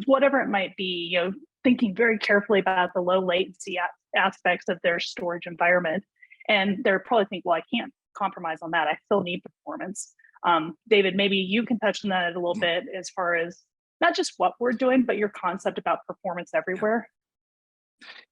whatever it might be, thinking very carefully about the low latency aspects of their storage environment. And they're probably think, well, I can't compromise on that. I still need performance. David, maybe you can touch on that a little bit as far as not just what we're doing, but your concept about performance everywhere.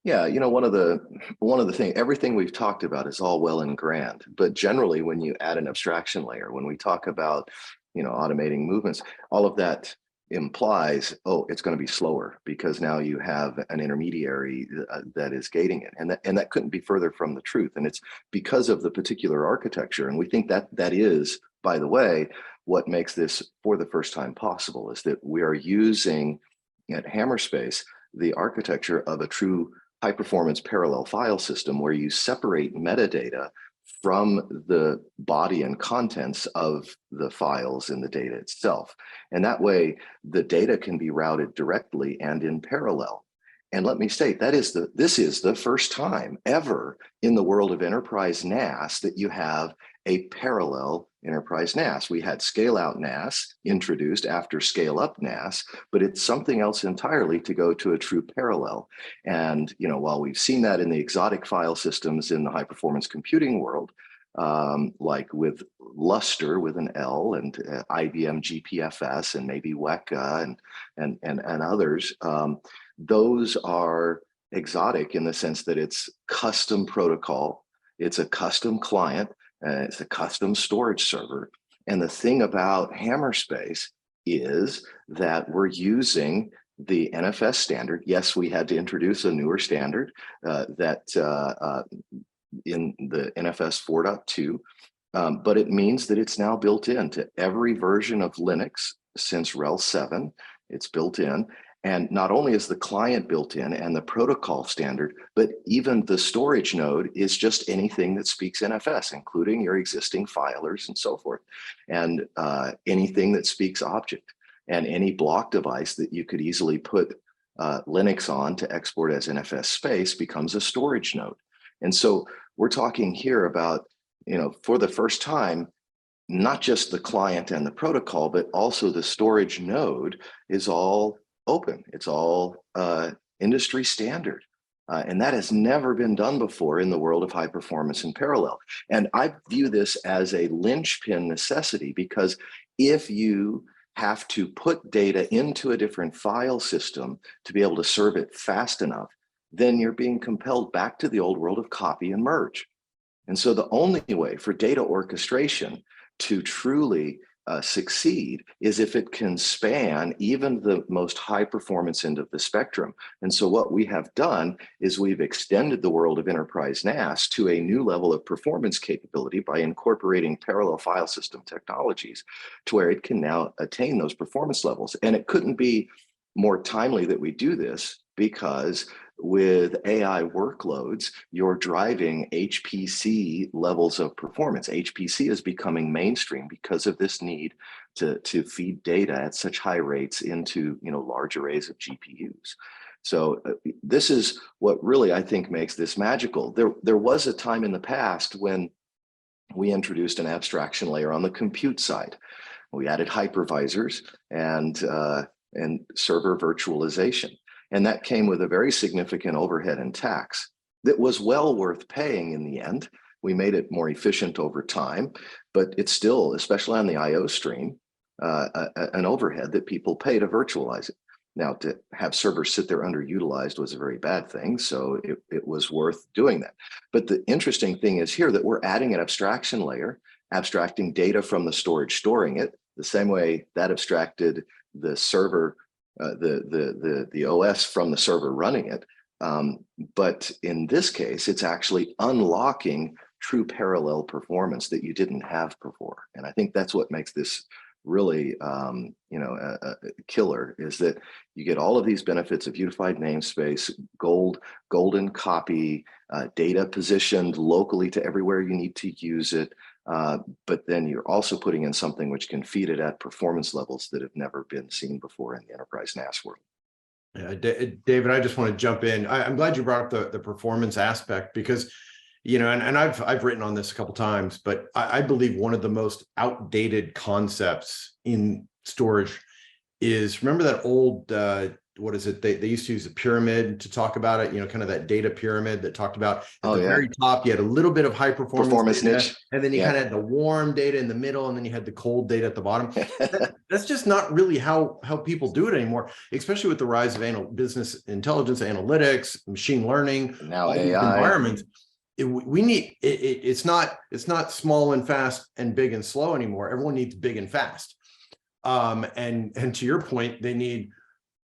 Yeah, one of the things, everything we've talked about is all well and grand, but generally when you add an abstraction layer, when we talk about, automating movements, all of that implies, oh, it's going to be slower because now you have an intermediary that is gating it. And that couldn't be further from the truth. And it's because of the particular architecture. And we think that is, by the way, what makes this for the first time possible, is that we are using at Hammerspace the architecture of a true high performance parallel file system where you separate metadata from the body and contents of the files in the data itself. And that way the data can be routed directly and in parallel. And let me state, this is the first time ever in the world of enterprise NAS that you have a parallel enterprise NAS. We had scale out NAS introduced after scale up NAS, but it's something else entirely to go to a true parallel. And while we've seen that in the exotic file systems in the high performance computing world, like with Lustre with an L and IBM GPFS and maybe Weka and others, those are exotic in the sense that it's custom protocol, it's a custom client, it's a custom storage server. And the thing about Hammerspace is that we're using the NFS standard. Yes, we had to introduce a newer standard that in the NFS 4.2, but it means that it's now built into every version of Linux since RHEL 7. It's built in. And not only is the client built in and the protocol standard, but even the storage node is just anything that speaks NFS, including your existing filers and so forth, and anything that speaks object, and any block device that you could easily put Linux on to export as NFS space becomes a storage node. And so we're talking here about, for the first time, not just the client and the protocol, but also the storage node is all open. It's all industry standard. And that has never been done before in the world of high performance and parallel. And I view this as a linchpin necessity, because if you have to put data into a different file system to be able to serve it fast enough, then you're being compelled back to the old world of copy and merge. And so the only way for data orchestration to truly succeed is if it can span even the most high performance end of the spectrum. And so what we have done is we've extended the world of enterprise NAS to a new level of performance capability by incorporating parallel file system technologies to where it can now attain those performance levels. And it couldn't be more timely that we do this, because with AI workloads, you're driving HPC levels of performance. HPC is becoming mainstream because of this need to feed data at such high rates into large arrays of GPUs. So this is what really, I think, makes this magical. There was a time in the past when we introduced an abstraction layer on the compute side. We added hypervisors and server virtualization. And that came with a very significant overhead and tax that was well worth paying in the end. We made it more efficient over time, but it's still, especially on the IO stream, an overhead that people pay to virtualize it. Now, to have servers sit there underutilized was a very bad thing, so it was worth doing that. But the interesting thing is here that we're adding an abstraction layer, abstracting data from the storage, storing it, the same way that abstracted the server, the OS from the server running it. But in this case, it's actually unlocking true parallel performance that you didn't have before. And I think that's what makes this really, a killer, is that you get all of these benefits of unified namespace, golden copy, data positioned locally to everywhere you need to use it. But then you're also putting in something which can feed it at performance levels that have never been seen before in the enterprise NAS world. Yeah, David, I just want to jump in. I'm glad you brought up the performance aspect, because, and I've written on this a couple of times, but I believe one of the most outdated concepts in storage is, remember that old what is it? They used to use a pyramid to talk about it, kind of that data pyramid that talked about at the very top, you had a little bit of high performance data, niche. And then you kind of had the warm data in the middle, and then you had the cold data at the bottom. That's just not really how people do it anymore, especially with the rise of business intelligence, analytics, machine learning, now all these AI environments. We need it's not small and fast and big and slow anymore. Everyone needs big and fast. And to your point, they need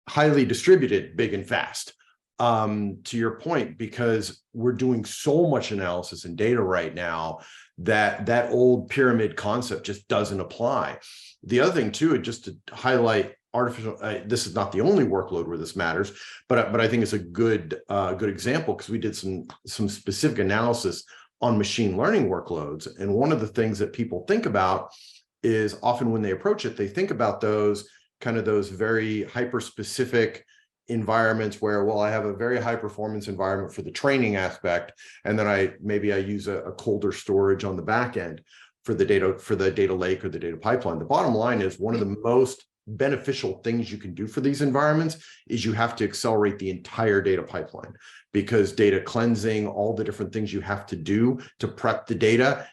highly distributed, big and fast. To your point, because we're doing so much analysis and data right now that old pyramid concept just doesn't apply. The other thing too, just to highlight artificial, this is not the only workload where this matters, but I think it's a good example, because we did some specific analysis on machine learning workloads. And one of the things that people think about is often when they approach it, they think about those very hyper specific environments where, well, I have a very high performance environment for the training aspect, and then I use a colder storage on the back end for the data lake or the data pipeline. The bottom line is, one of the most beneficial things you can do for these environments is you have to accelerate the entire data pipeline, because data cleansing, all the different things you have to do to prep the data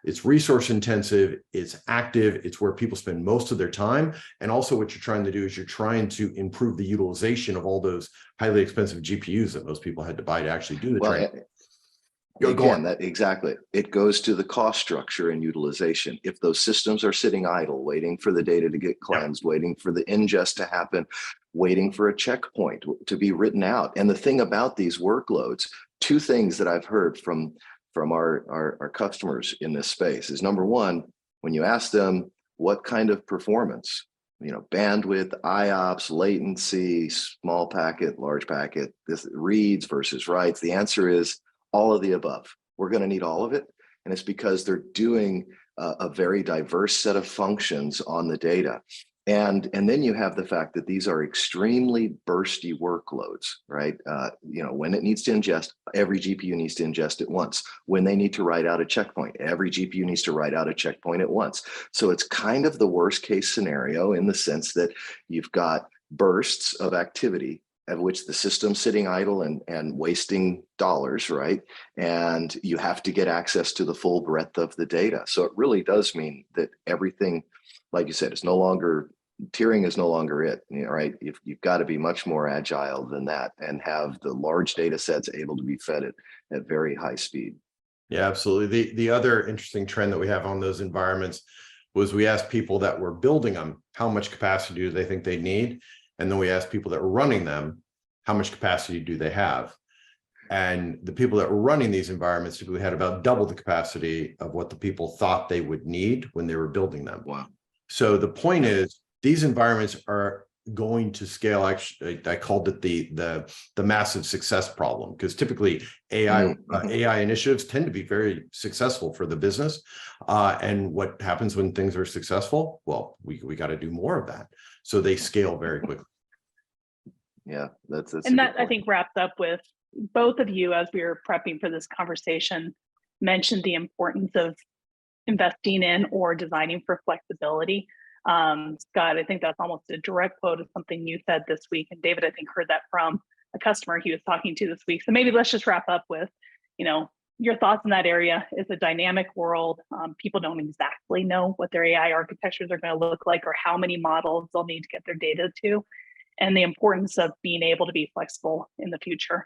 it's resource intensive, it's active, it's where people spend most of their time. And also what you're trying to do is you're trying to improve the utilization of all those highly expensive GPUs that most people had to buy to actually do the training. Again, exactly. It goes to the cost structure and utilization. If those systems are sitting idle, waiting for the data to get cleansed, waiting for the ingest to happen, waiting for a checkpoint to be written out. And the thing about these workloads, two things that I've heard from our customers in this space is, number one, when you ask them what kind of performance, bandwidth, IOPS, latency, small packet, large packet, this reads versus writes, the answer is all of the above. We're going to need all of it. And it's because they're doing a very diverse set of functions on the data. And then you have the fact that these are extremely bursty workloads, right? When it needs to ingest, every GPU needs to ingest at once. When they need to write out a checkpoint, every GPU needs to write out a checkpoint at once. So it's kind of the worst case scenario, in the sense that you've got bursts of activity of which the system's sitting idle and wasting dollars, right? And you have to get access to the full breadth of the data. So it really does mean that everything, like you said, is no longer, tiering is no longer it, right? You've got to be much more agile than that, and have the large data sets able to be fed at very high speed. Yeah, absolutely. The other interesting trend that we have on those environments was, we asked people that were building them, how much capacity do they think they need? And then we asked people that were running them, how much capacity do they have? And the people that were running these environments typically had about double the capacity of what the people thought they would need when they were building them. Wow. So the point is, these environments are going to scale. Actually, I called it the massive success problem, because typically AI initiatives tend to be very successful for the business. And what happens when things are successful? Well, we got to do more of that. So they scale very quickly. Yeah, that's and that, I think, wraps up with both of you, as we were prepping for this conversation, mentioned the importance of investing in or designing for flexibility. Scott, I think that's almost a direct quote of something you said this week. And David, I think, heard that from a customer he was talking to this week. So maybe let's just wrap up with, your thoughts in that area. It's a dynamic world. People don't exactly know what their AI architectures are going to look like, or how many models they'll need to get their data to, and the importance of being able to be flexible in the future.